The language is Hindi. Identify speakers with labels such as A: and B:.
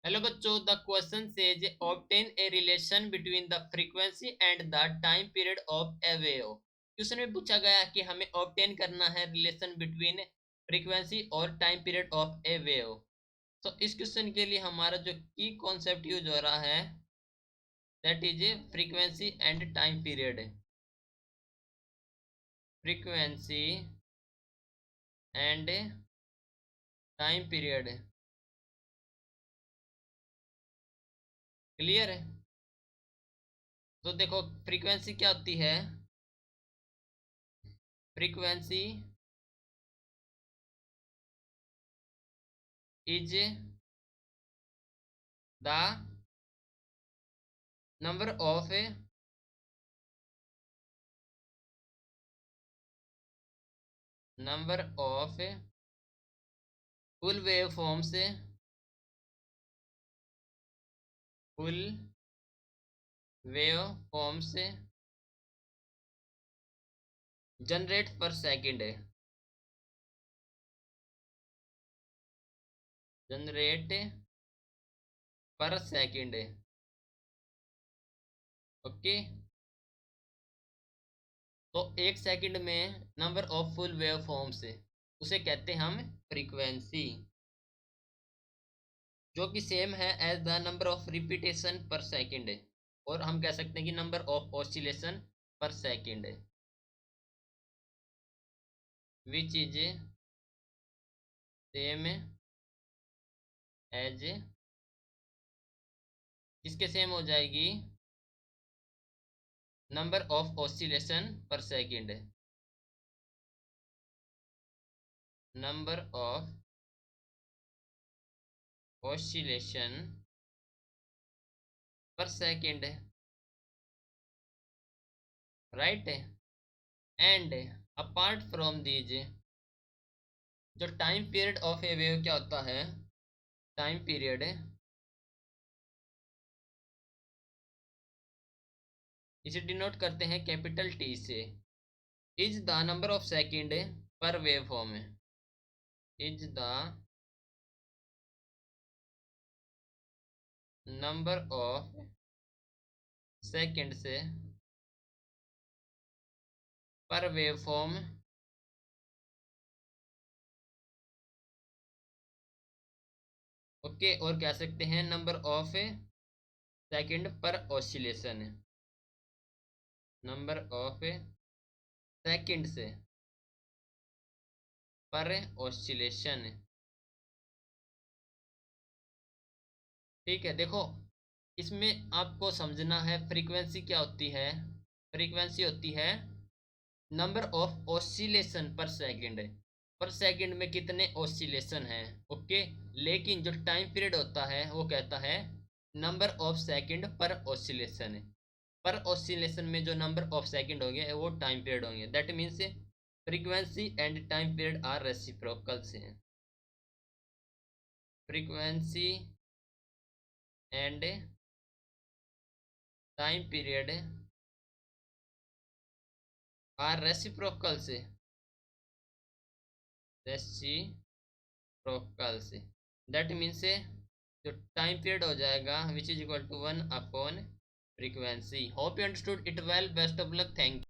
A: हेलो बच्चों, the question says obtain a relation between the frequency and the time period of a wave. Question में पूछा गया कि हमें ऑब्टेन करना है रिलेशन बिटवीन फ्रीक्वेंसी और time period of a wave. तो इस क्वेश्चन के लिए हमारा जो की कॉन्सेप्ट यूज हो रहा है that is frequency and time period. Frequency and time period. Clear है? तो देखो फ्रीक्वेंसी क्या होती है। Frequency is the number of full wave forms, full wave forms generate per second, generate per second. Okay, तो एक सेकंड में number of full wave forms उसे कहते हैं हम फ्रीक्वेंसी, जो कि सेम है as the number of repetition per second, और हम कह सकते हैं कि number of oscillation per second, which is same as, किसके सेम हो जाएगी, number of oscillation per second, number of oscillation per second, right. And apart from these, जो time period of a wave क्या होता है, टाइम पीरियड इसे डिनोट करते हैं कैपिटल टी से, is the number of second per wave form, is the number of second से पर वेव फॉर्म, ओके, और कह सकते हैं number of second per oscillation, number of second से पर ऑसिलेशन। ठीक है, देखो इसमें आपको समझना है फ्रीक्वेंसी क्या होती है। फ्रीक्वेंसी होती है number of oscillation per second में कितने ऑसिलेशन हैं। ओके, लेकिन जो टाइम पीरियड होता है वो कहता है number of second per oscillation, per oscillation में जो नंबर ऑफ सेकंड होंगे वो टाइम पीरियड होंगे। That means frequency and time period are reciprocal से, frequency and time period are reciprocal से, रेसिप्रोकल से। दैट मीन्स जो टाइम पीरियड हो जाएगा which is equal to 1 upon frequency. Hope you understood it well. Best of luck, thank you.